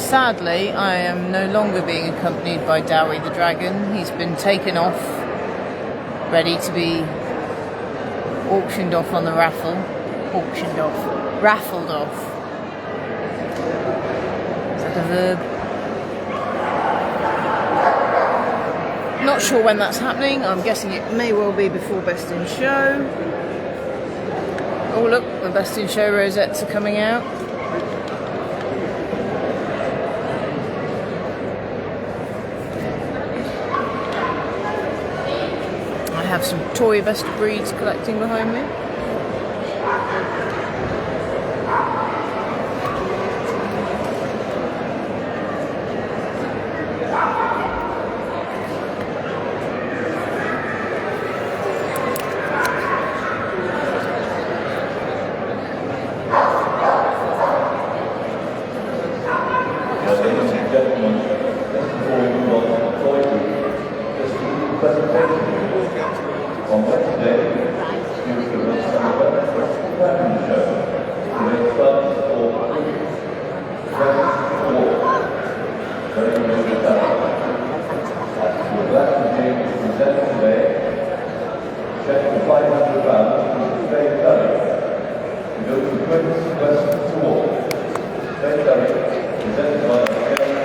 sadly, I am no longer being accompanied by Dowie the dragon. He's been taken off, ready to be auctioned off on the raffle. Raffled off. Is that a verb? Not sure when that's happening. I'm guessing it may well be before Best in Show. Oh look, the Best in Show rosettes are coming out. I have some toy best of breeds collecting behind me. On Wednesday, you will be fashion show. Today's funds for very good talent. The Black Museum is presented today. Check for £500 with Faye Curry. We go to the Prince Western Sword. Faye Curry, presented by Kennel.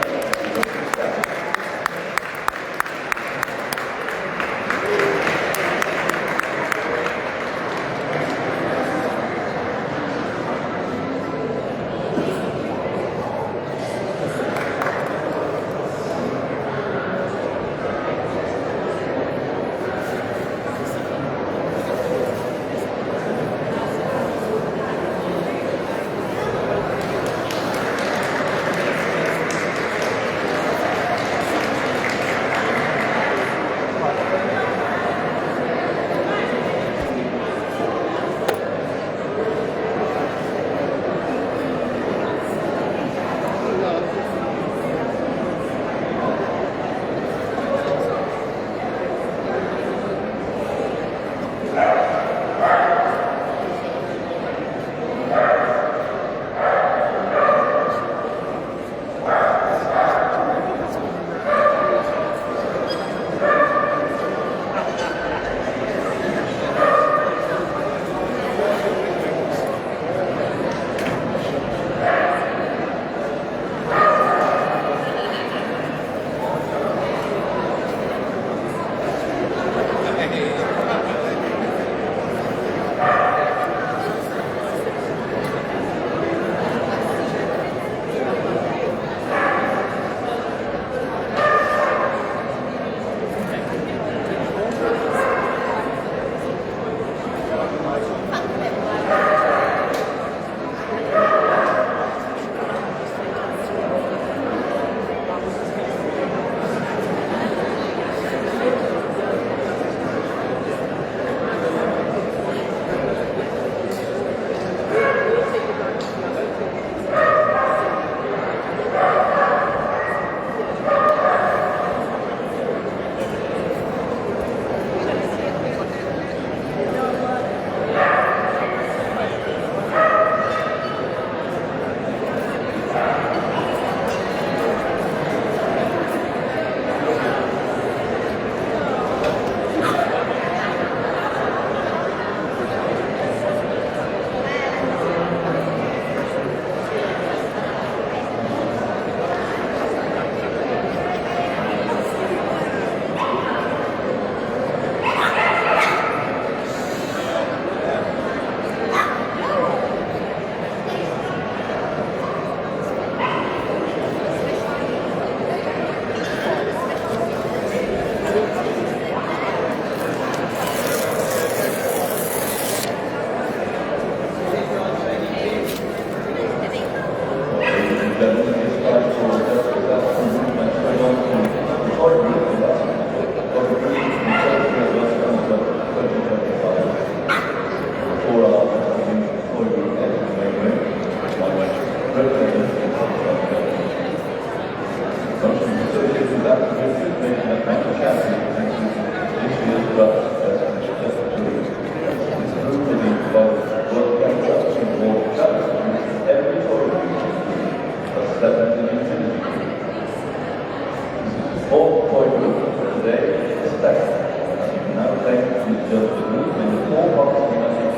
second. Now take the judge move in the 4 boxes messages.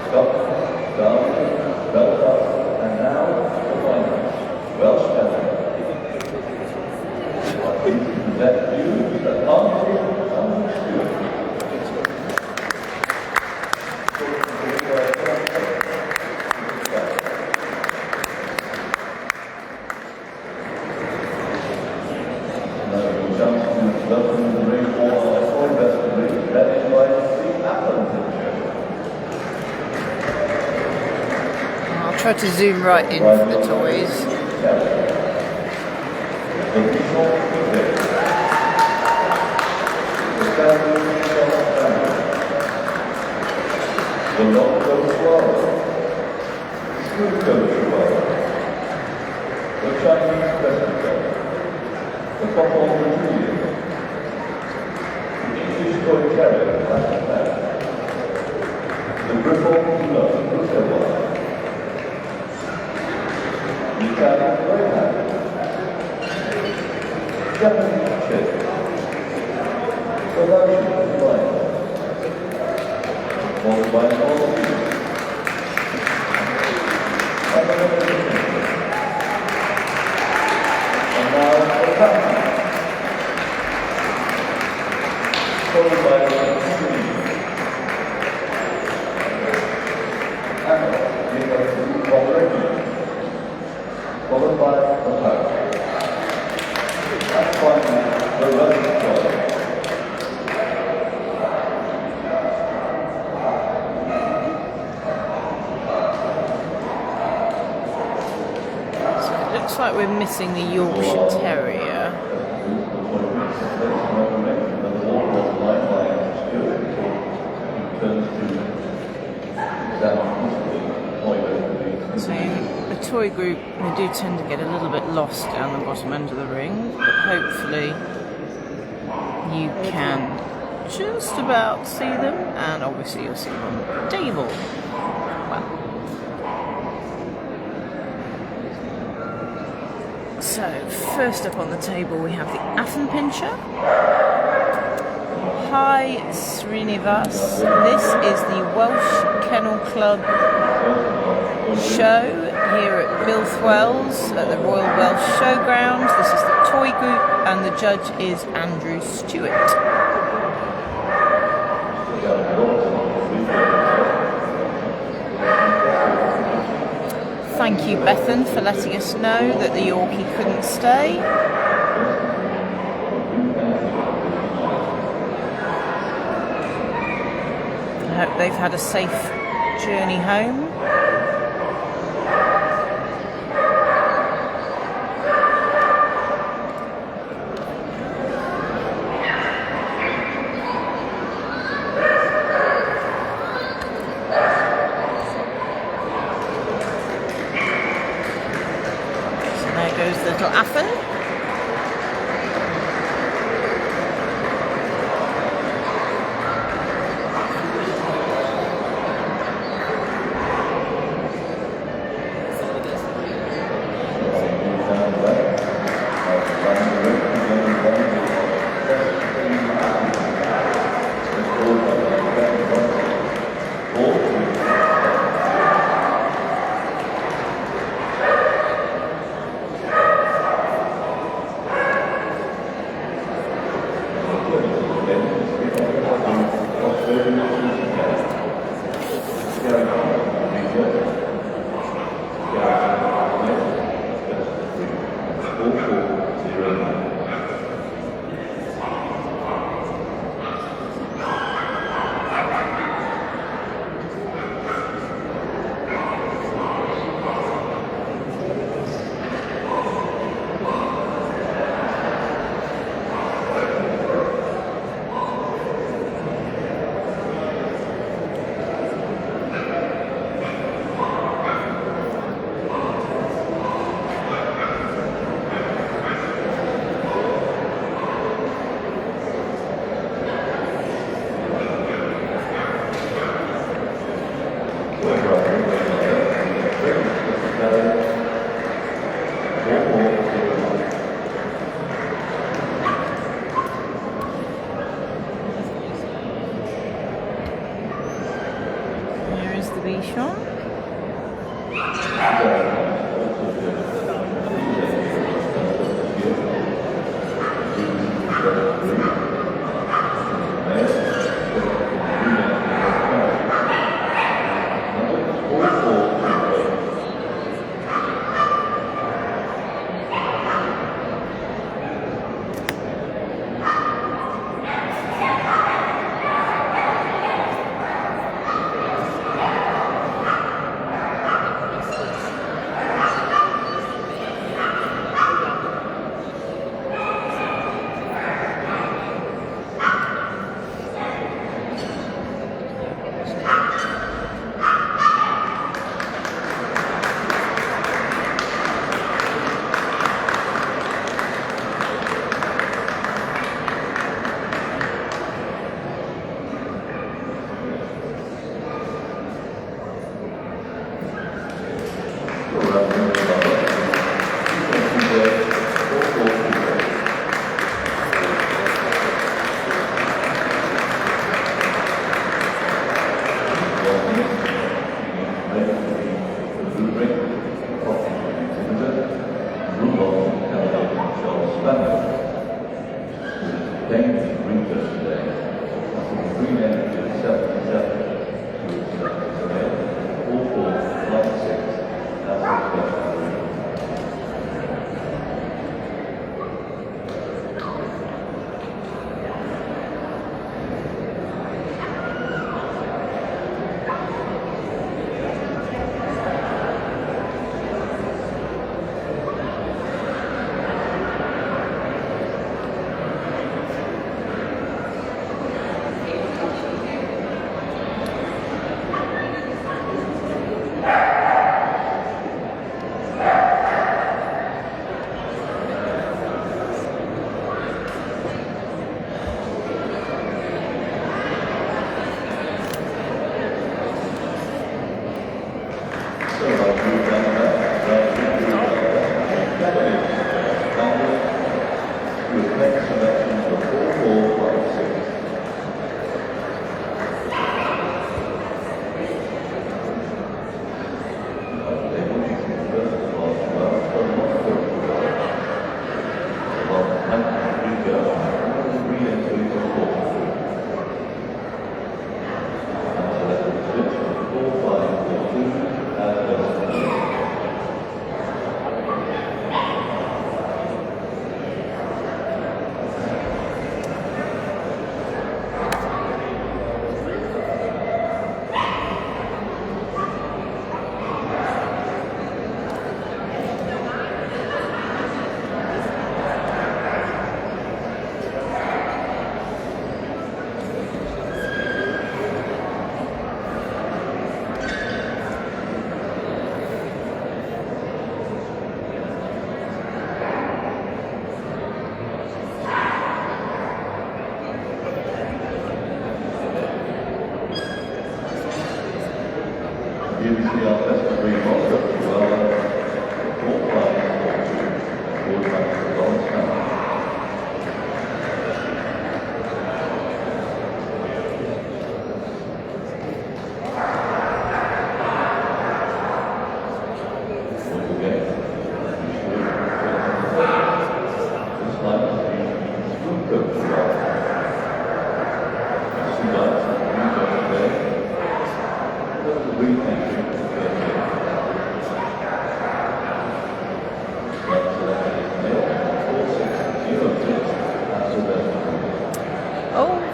Stop, down, belt up, and now the final. Welsh Kennel. Please present you the Andrew Stewart. I'll try to zoom right in for the toys. The long goes slow. Screw goes slow. The Chinese replica. The couple of Julian. The English toy carrier, like that. The Bristol Brussels. The Italian greyhound. Japanese chip. The Russian lion. Followed by all of these. And now the captain. Followed by the three. And give us the already. Followed by the house. And finally, the Russian toy. Looks like we're missing the Yorkshire Terrier. So the toy group, they do tend to get a little bit lost down the bottom end of the ring, but hopefully you can just about see them, and obviously you'll see them on the table. Well. So, first up on the table we have the Affenpinscher. Hi Srinivas. This is the Welsh Kennel Club show here at Bilthwells at the Royal Welsh Showgrounds. This is the toy group and the judge is Andrew Stewart. Thank you, Bethan, for letting us know that the Yorkie couldn't stay. I hope they've had a safe journey home. Goes the little Affen. leash on.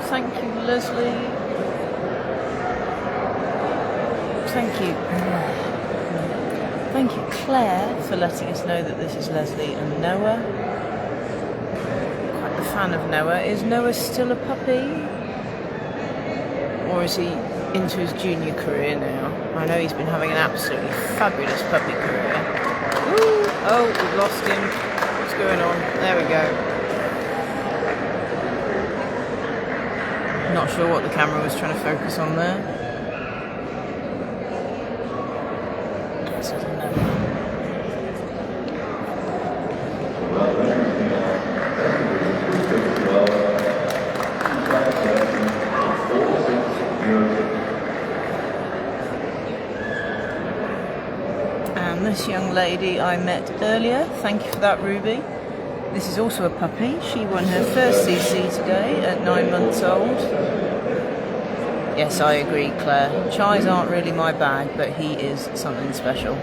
Thank you, Leslie. Thank you. Thank you, Claire, for letting us know that this is Leslie and Noah. Quite a fan of Noah. Is Noah still a puppy? Or is he into his junior career now? I know he's been having an absolutely fabulous puppy career. Ooh, oh, we've lost him. What's going on? There we go. Not sure what the camera was trying to focus on there. this young lady I met earlier. Thank you for that, Ruby. This is also a puppy. She won her first CC today at 9 months old. Yes, I agree, Claire. Chais aren't really my bag, but he is something special.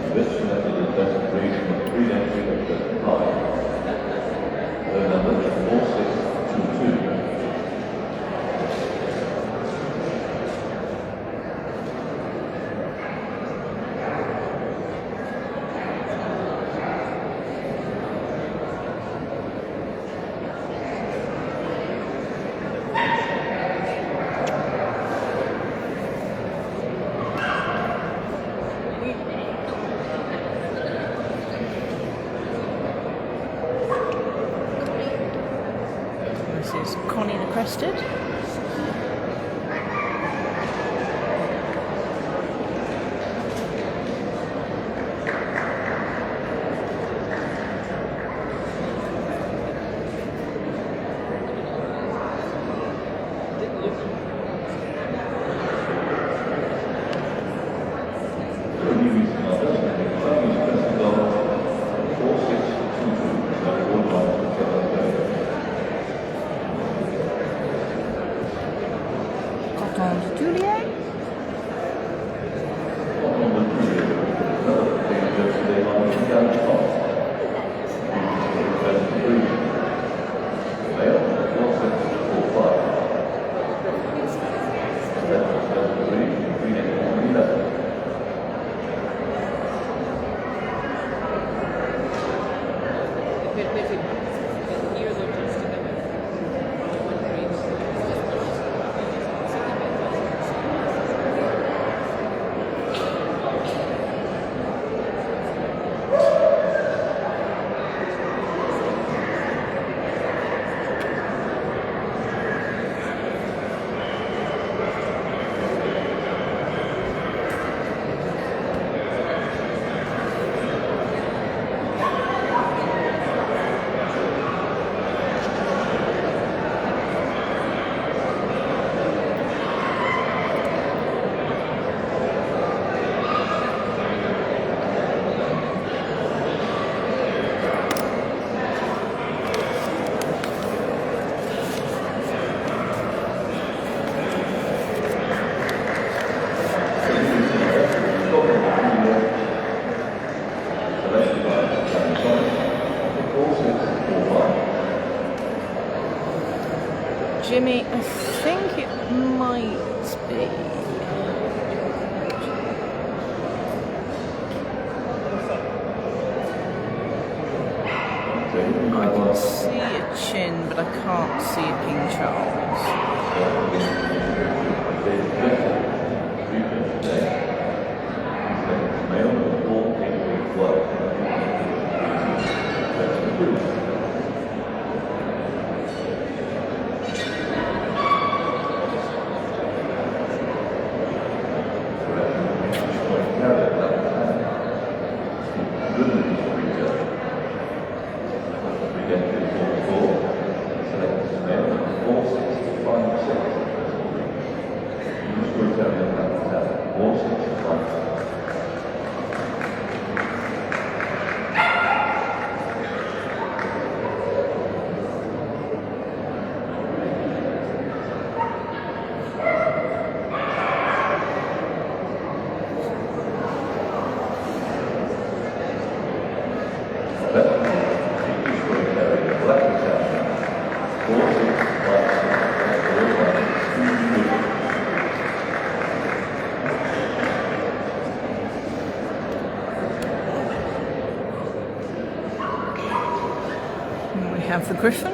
This is Connie the Crested. Jimmy, I think it might be. I can see a chin, but I can't see a King Charles. Have the Griffin.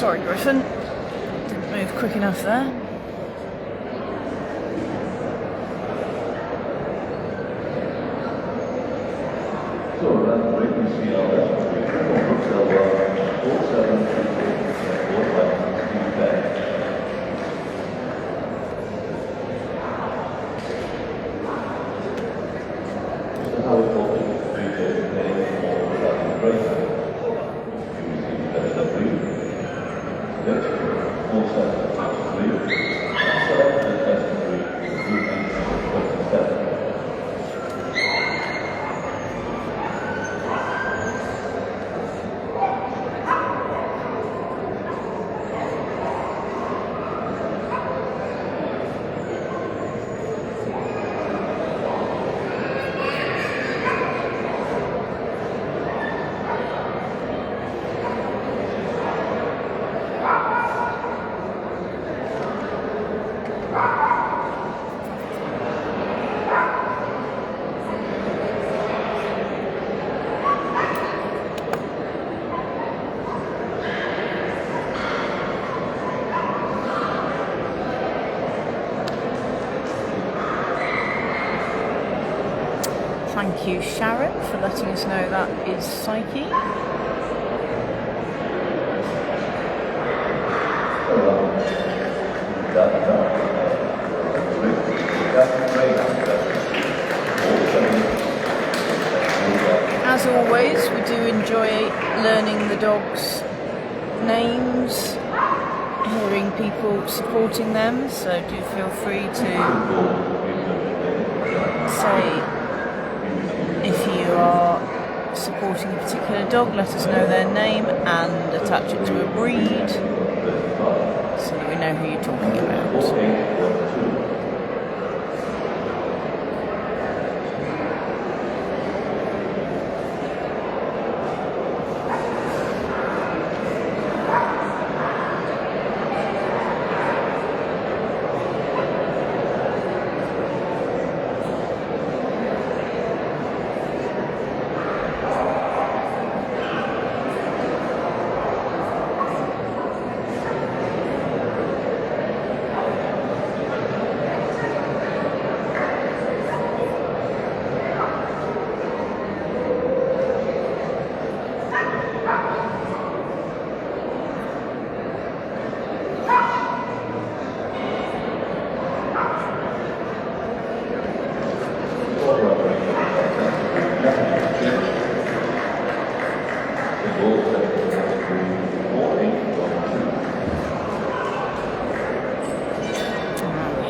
Sorry, Griffin. Didn't move quick enough there. So then we can see our Thank you, Sharon, for letting us know that is Psyche. As always, we do enjoy learning the dogs' names, hearing people supporting them, so do feel free to say if you are supporting a particular dog, let us know their name and attach it to a breed so that we know who you're talking about.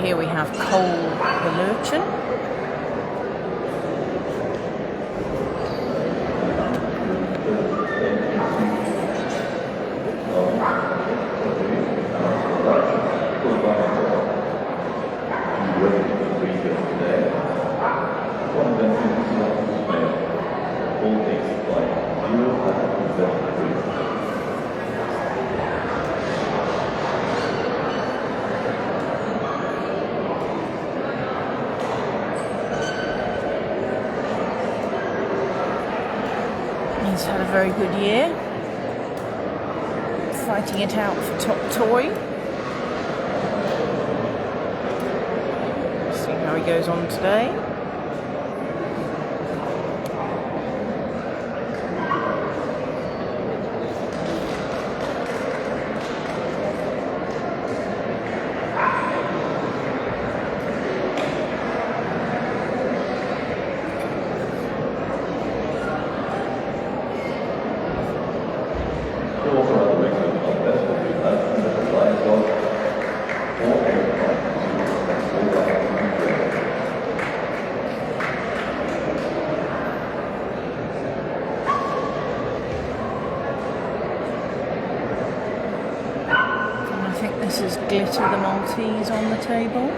Here we have Cole the Lurchin. He's had a very good year, fighting it out for top toy. See how he goes on today. This is Glitter the Maltese on the table.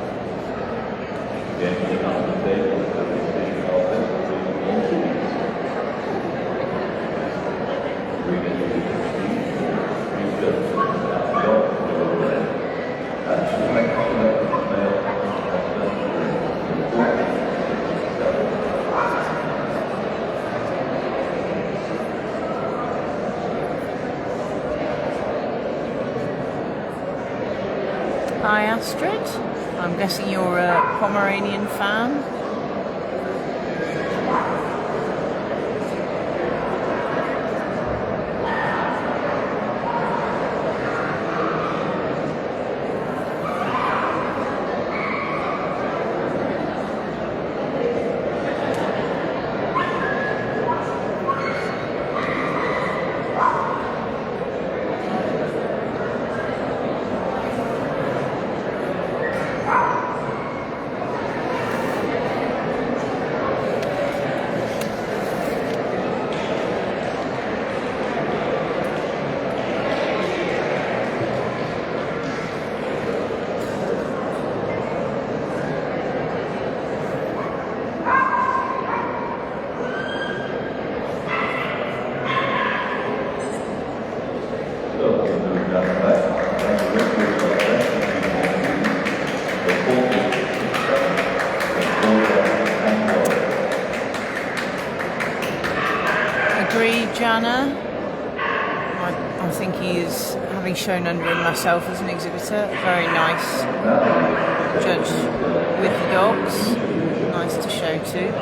I'm guessing you're a Pomeranian fan? Agree, Jana. I think he is, having shown under him myself as an exhibitor, very nice judge with the dogs. Nice to show too.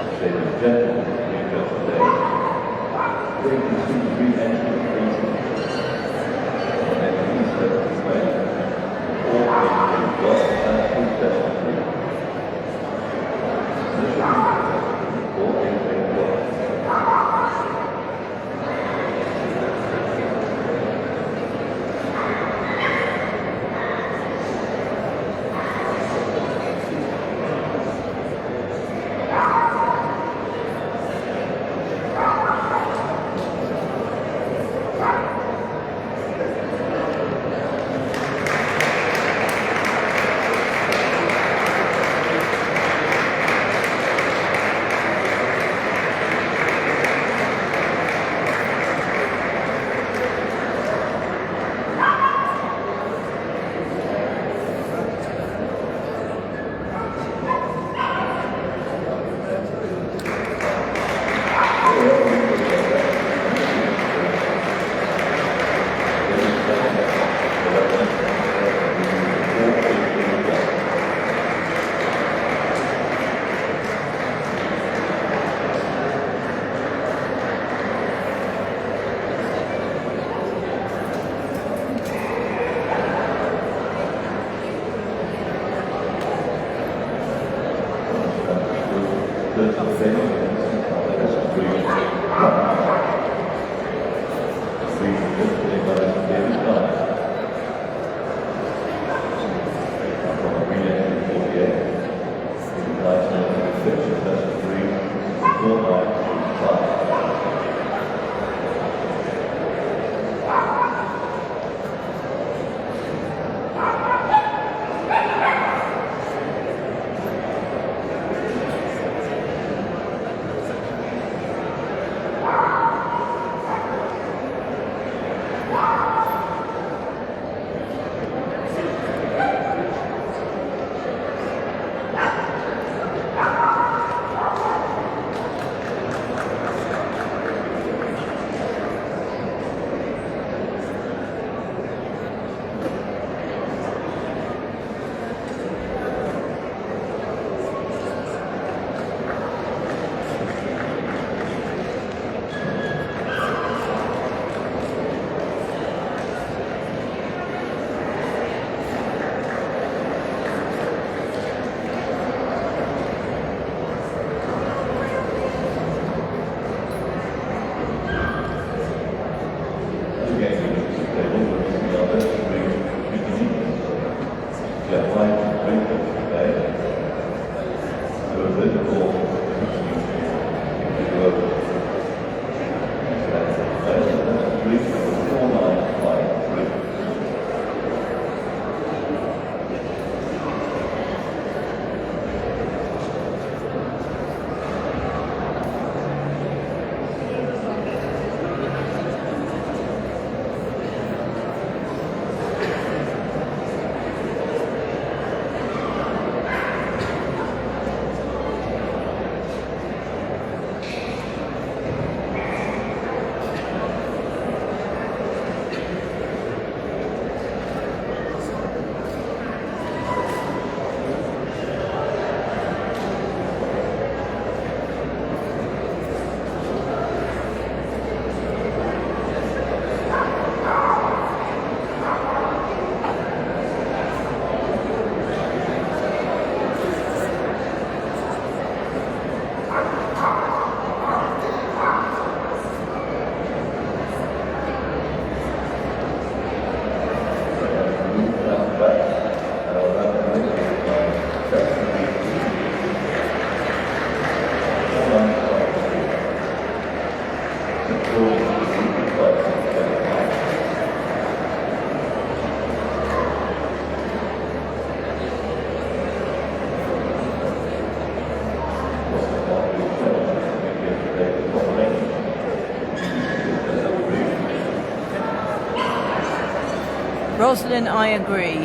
Roslyn, I agree.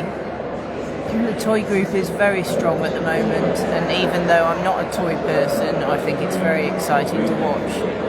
The toy group is very strong at the moment, and even though I'm not a toy person, I think it's very exciting to watch.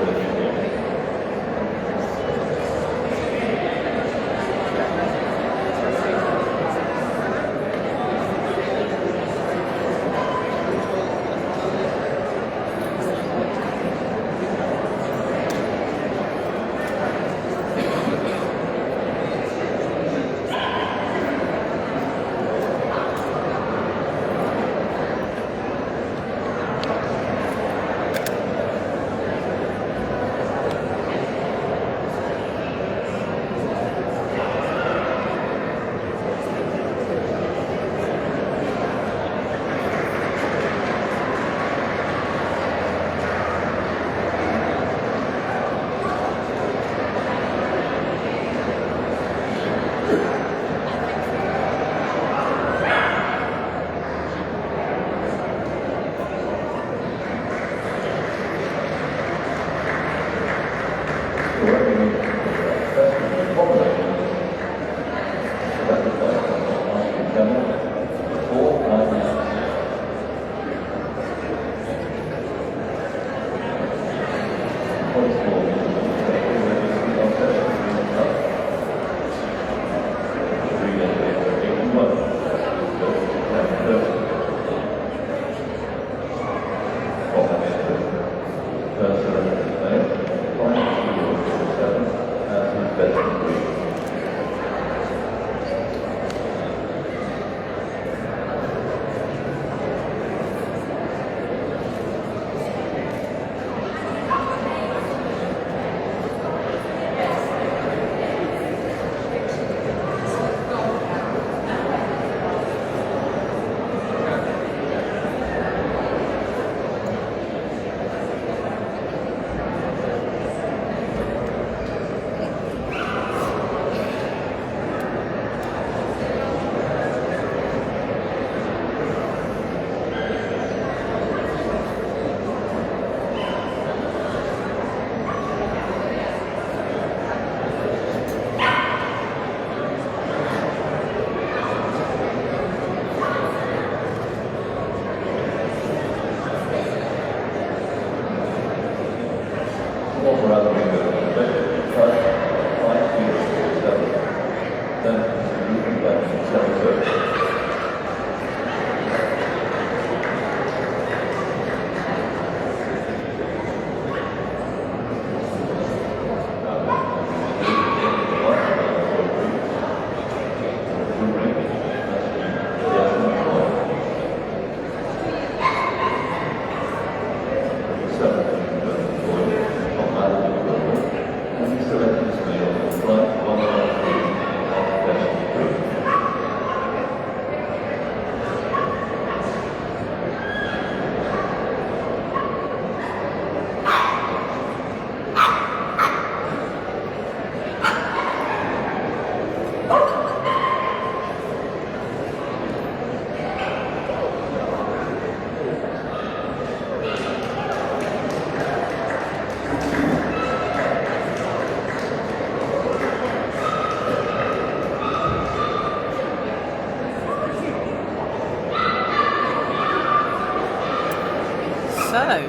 So,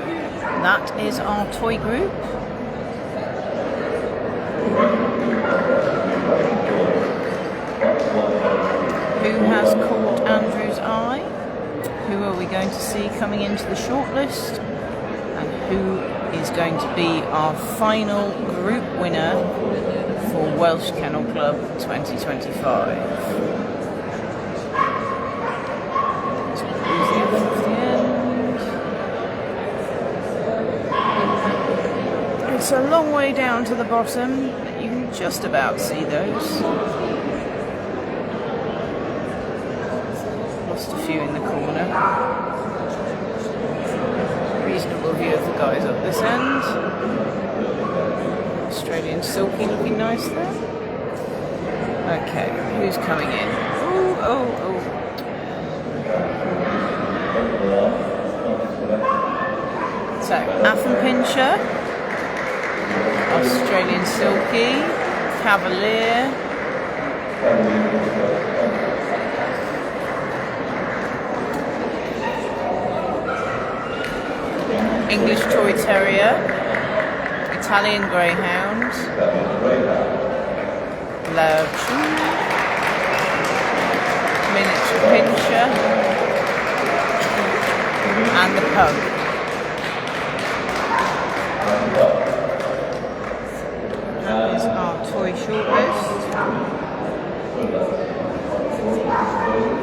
that is our toy group. Who has caught Andrew's eye? Who are we going to see coming into the shortlist? And who is going to be our final group winner for Welsh Kennel Club 2025? It's a long way down to the bottom, but you can just about see those. Lost a few in the corner. Reasonable view of the guys up this end. Australian Silky looking nice there. Okay, who's coming in? Oh. So, Affenpinscher, Australian Silky, Cavalier, English Toy Terrier, Italian Greyhound, Lurchin, Miniature Pinscher, and the Pug. That is our toy shortlist.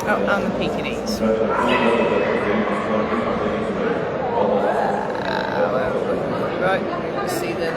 Oh, and the Pekingese. Right, let's see the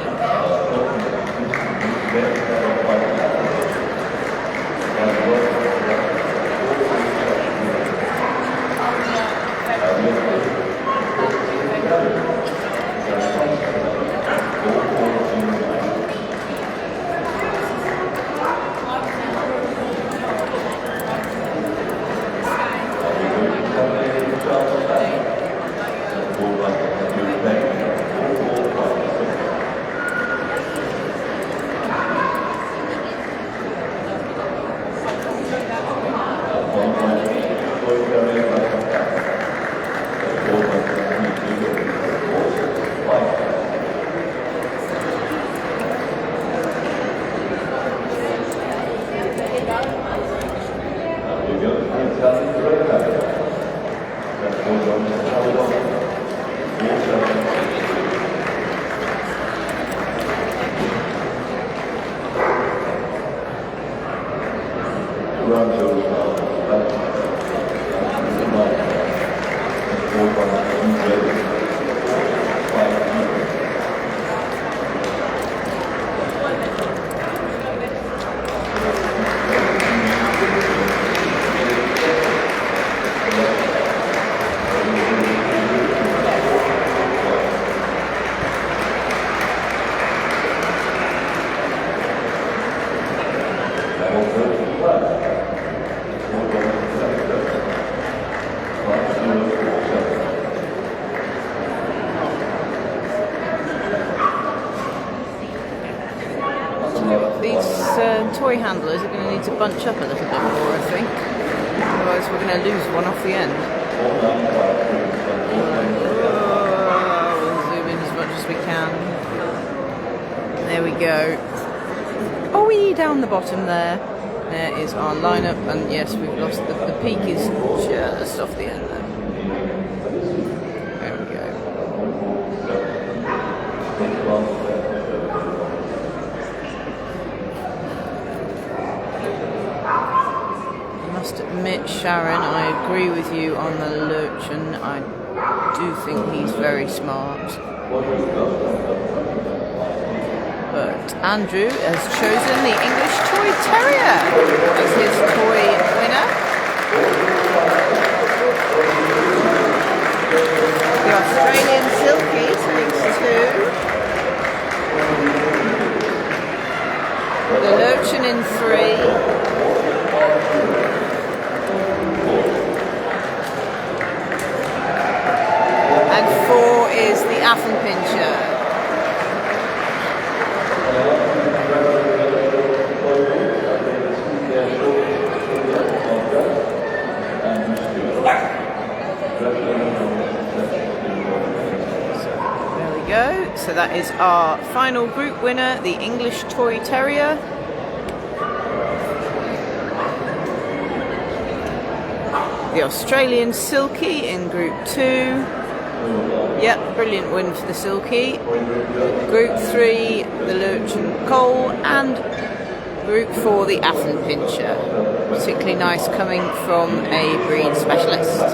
toy handlers are going to need to bunch up a little bit more, I think. Otherwise we're going to lose one off the end. We'll zoom in as much as we can. There we go. Oh, down the bottom there. There is our lineup, and yes, we've lost the peak is just off the end there. There we go. I must admit, Sharon, I agree with you on the Lurchin. I do think he's very smart. But Andrew has chosen the English Toy Terrier as his toy winner. The Australian Silkie takes 2. The Lurchin in 3. And 4 is the Affenpinscher. There we go. So that is our final group winner, the English Toy Terrier. The Australian Silkie in Group 2. Yep, brilliant win for the Silkie. Group 3, the Lurchin Cole, and Group 4, the Affenpinscher. Particularly nice coming from a breed specialist.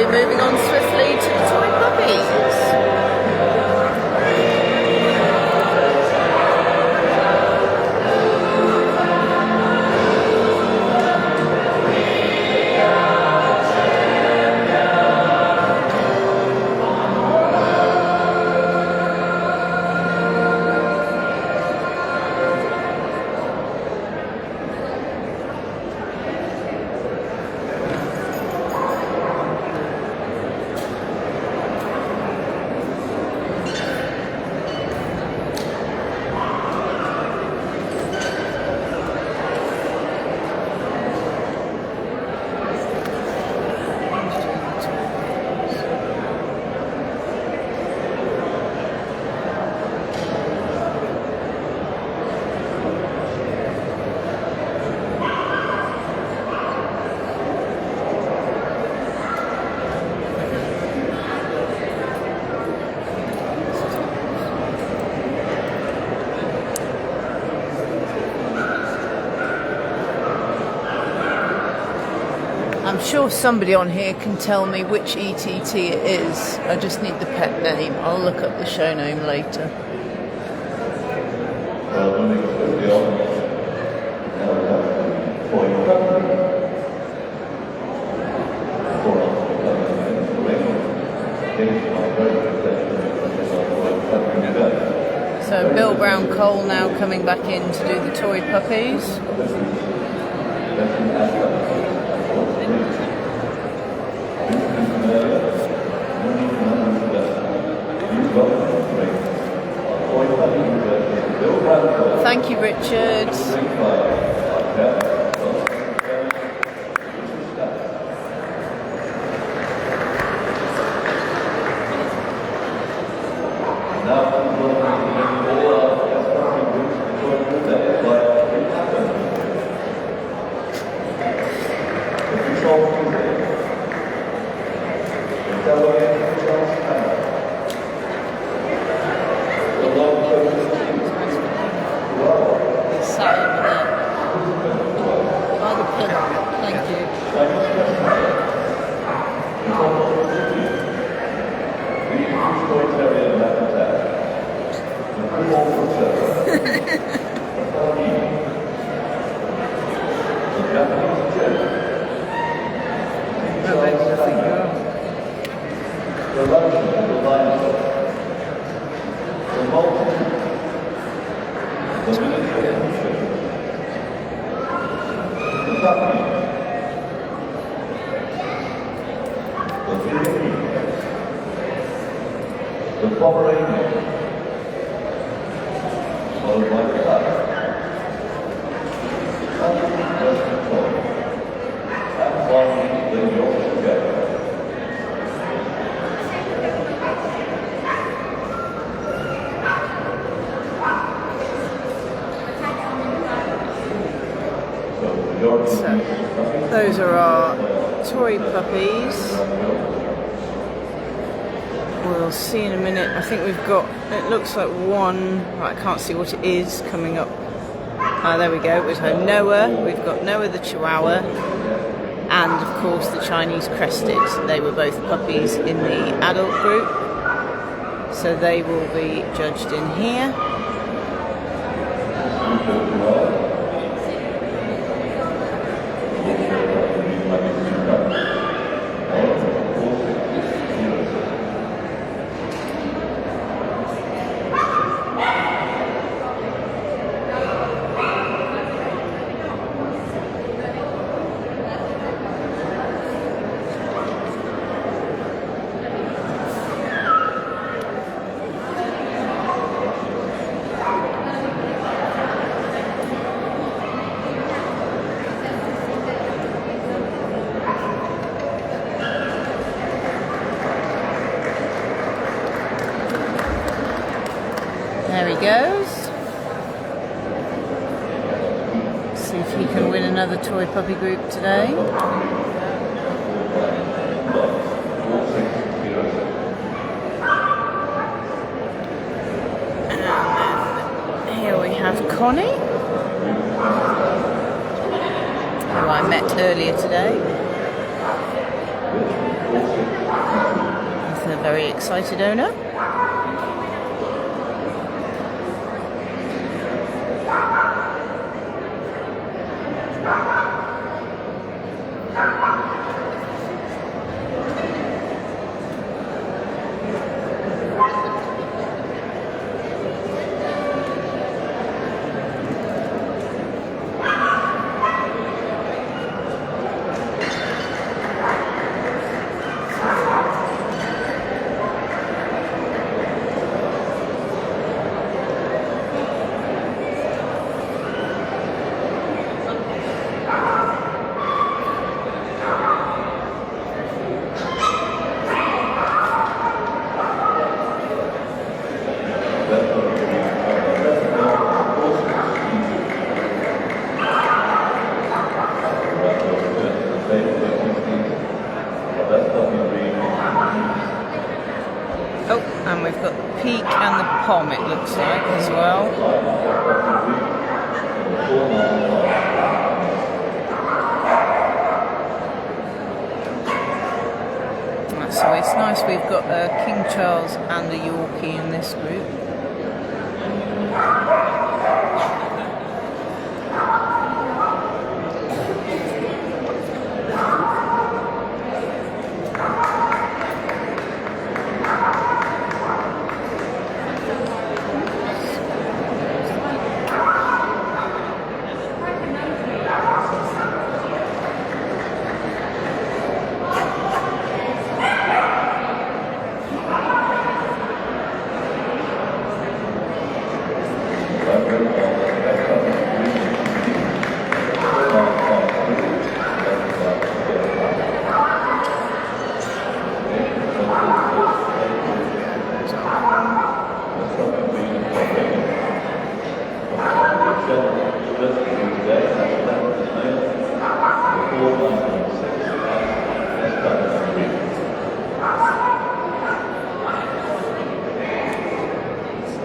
be moving on swiftly to the toy puppies. I'm sure somebody on here can tell me which ETT it is. I just need the pet name. I'll look up the show name later. So Bill Brown Cole now coming back in to do the toy puppies. Thank you, Richard. So, those are our toy puppies. We'll see in a minute. I think we've got, it looks like one, right, I can't see what it is coming up. There we go. We've got Noah. We've got Noah the Chihuahua, and of course the Chinese Crested. They were both puppies in the adult group, so they will be judged in here. There he goes. See if he can win another toy puppy group today. And here we have Connie, who I met earlier today. Very excited owner. Oh, and we've got the peak and the pom, it looks like, as well. That's always nice. We've got King Charles and a Yorkie in this group.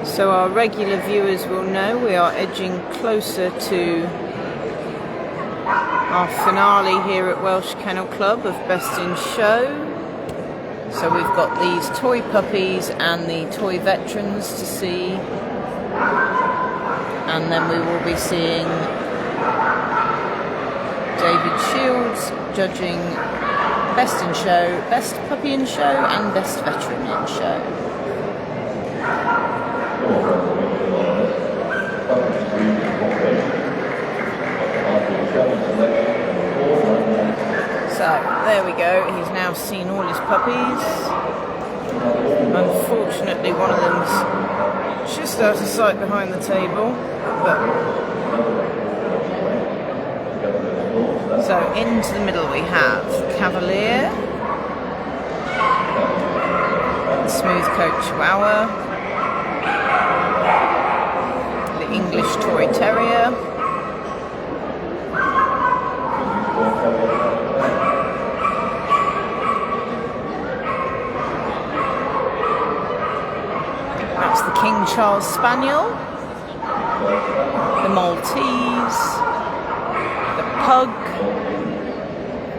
So our regular viewers will know we are edging closer to our finale here at Welsh Kennel Club of Best in Show. So we've got these toy puppies and the toy veterans to see, and then we will be seeing David Shields judging Best in Show, Best Puppy in Show and Best Veteran in Show. So there we go, he's now seen all his puppies. Unfortunately one of them's just out of sight behind the table. So into the middle we have Cavalier, the Smooth Coat Chihuahua, the English Toy Terrier, that's the King Charles Spaniel, the Maltese, the Pug,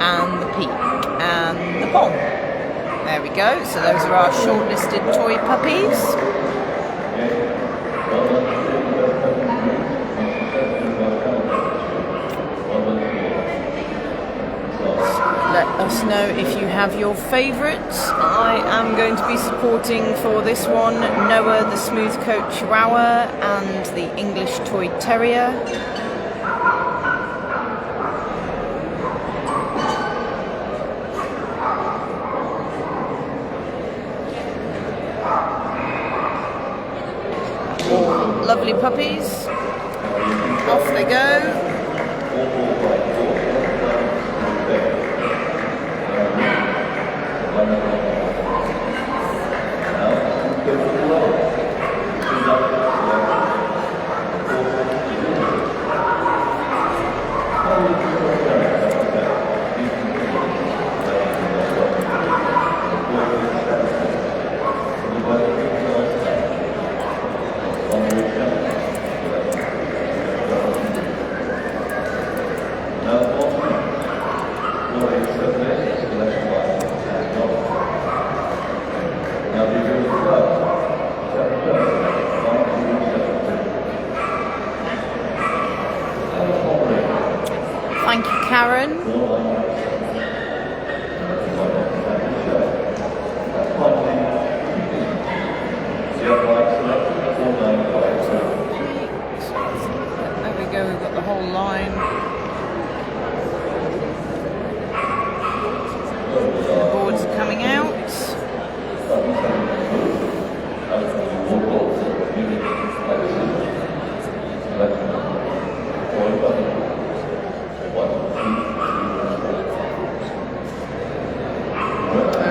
and the Peak, and the Pom. There we go, so those are our shortlisted toy puppies. Let us know if you have your favourites. I am going to be supporting for this one Noah the Smooth Coat Chihuahua and the English Toy Terrier. All lovely puppies. Off they go.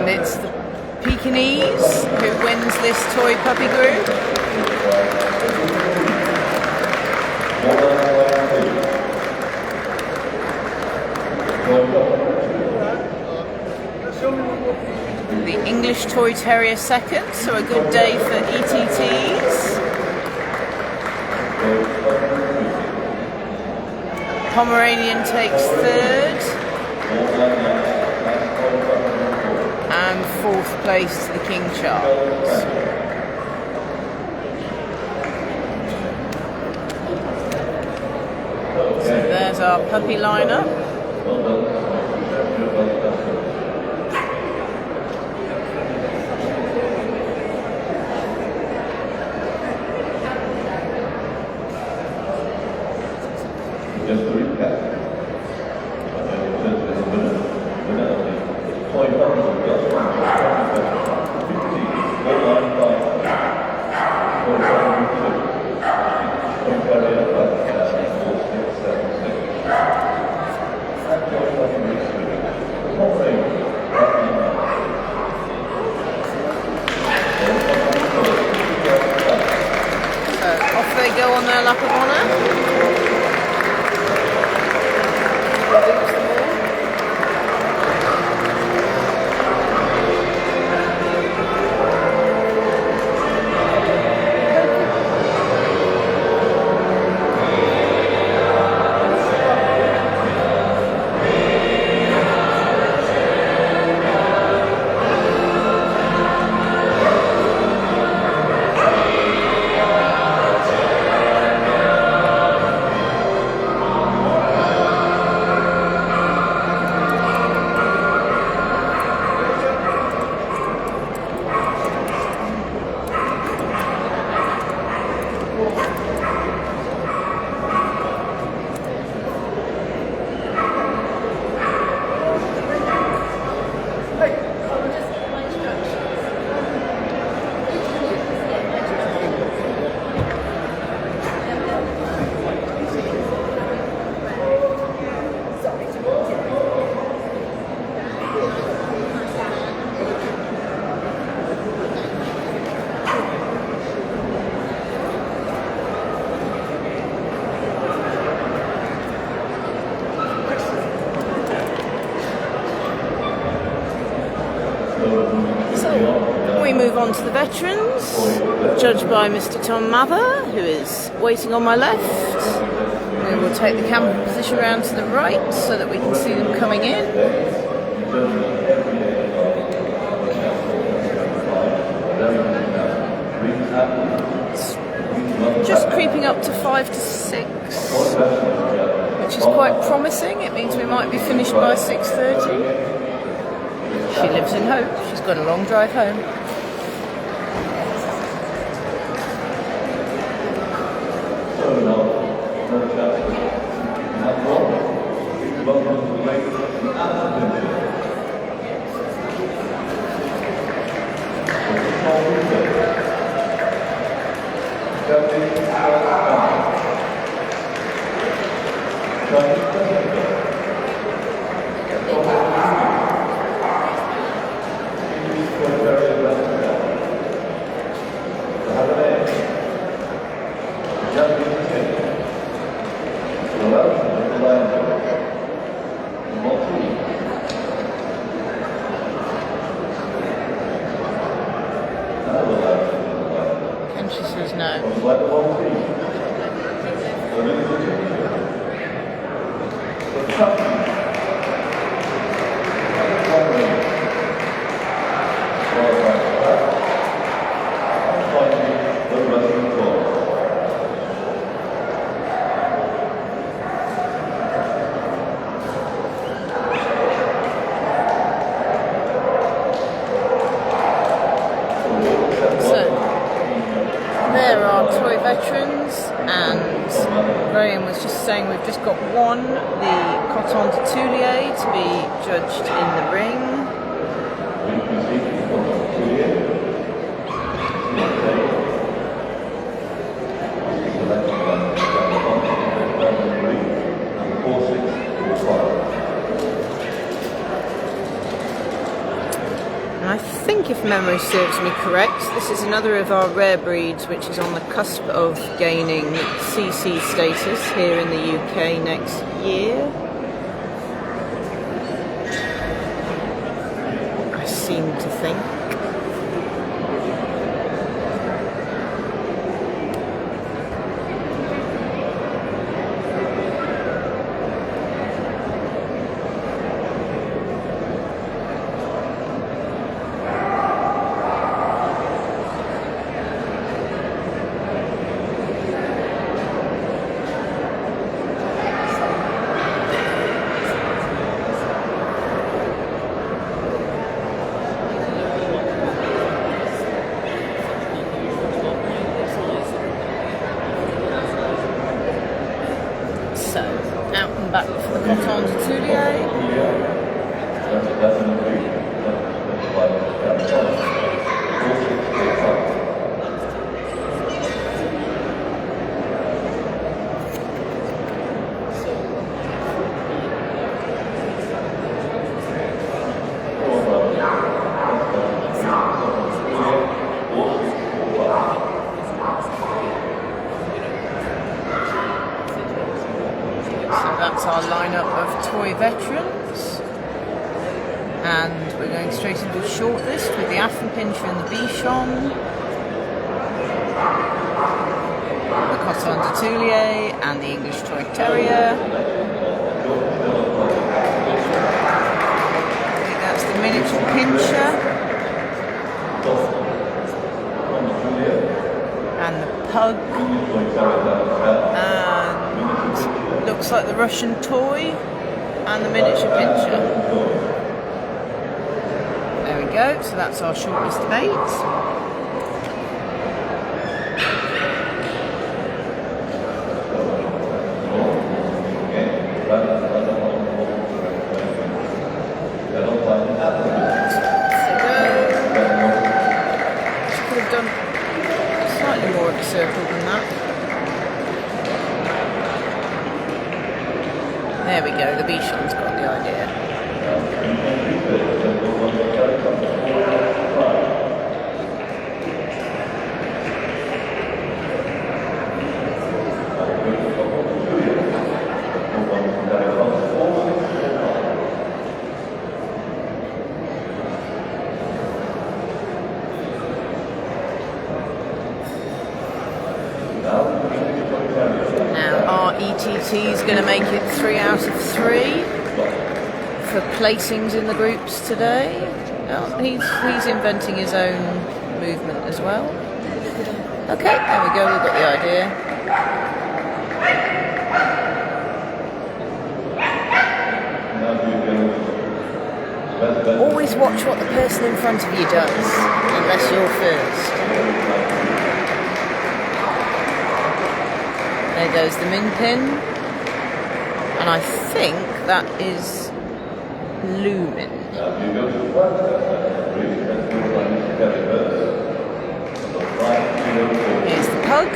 And it's the Pekingese who wins this toy puppy group. The English Toy Terrier second, so a good day for ETTs. Pomeranian takes third. And fourth place to the King Charles. So there's our puppy lineup. Just to recap, off they go on their lap of honour. So we move on to the veterans, judged by Mr. Tom Mather, who is waiting on my left. We will take the camera position around to the right so that we can see them coming in. Just creeping up to 5 to 6, which is quite promising. It means we might be finished by 6:30. She lives in hope. She's got a long drive home. And she says no. There are toy veterans, and Graham was just saying we've just got one, the Coton de Toulier, to be judged in the ring. And I think, if memory serves me correct, this is another of our rare breeds which is on the cusp of gaining CC status here in the UK next year. I seem to think. So, out and back for the Coton d'Atelier. That's our lineup of toy veterans, and we're going straight into a shortlist with the Affenpinscher and the Bichon, the Coton d'Atelier and the English Toy Terrier. I think that's the miniature Pinscher and the Pug, and looks like the Russian Toy and the miniature Pinscher. There we go, so that's our shortlist of 8. Could have done slightly more of a circle than that. There we go, the Bichon's got the idea. Now our ETT is going to make it 3 out of 3 for placings in the groups today. Oh, he's inventing his own movement as well. Okay, there we go, we've got the idea. Always watch what the person in front of you does, unless you're first. There goes the min pin, and I think that is Lumen. Here's the Pug.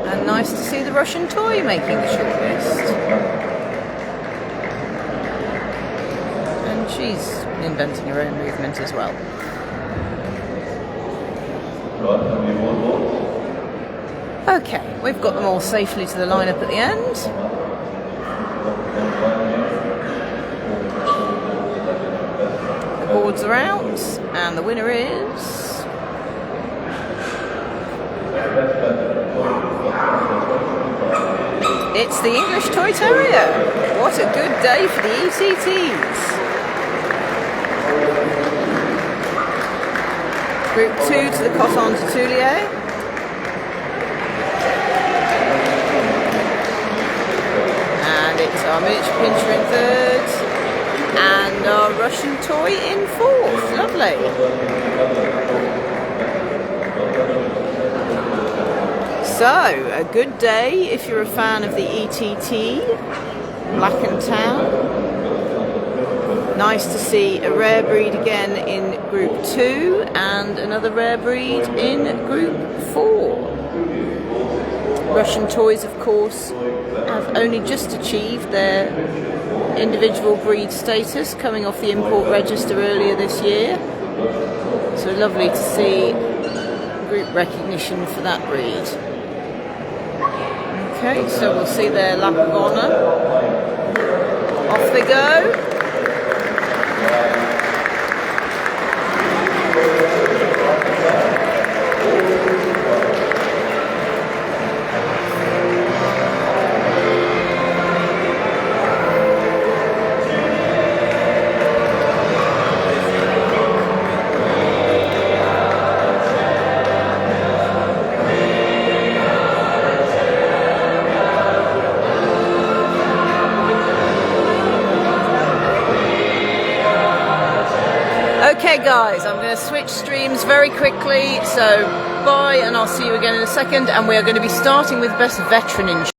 And nice to see the Russian Toy making the shortlist. And she's inventing her own movement as well. Okay, we've got them all safely to the lineup at the end. The boards are out, and the winner is... it's the English Toy Terrier. What a good day for the ETTs. Group 2 to the Coton d'Atelier. And it's our miniature Pinscher in 3rd. And our Russian Toy in 4th. Lovely. So, a good day if you're a fan of the ETT, Black and Tan. Nice to see a rare breed again in Group 2 and another rare breed in Group 4. Russian toys, of course, have only just achieved their individual breed status, coming off the import register earlier this year. So lovely to see group recognition for that breed. Okay, so we'll see their lap of honour. Off they go. Okay guys, I'm going to switch streams very quickly, so bye, and I'll see you again in a second, and we are going to be starting with Best Veteran in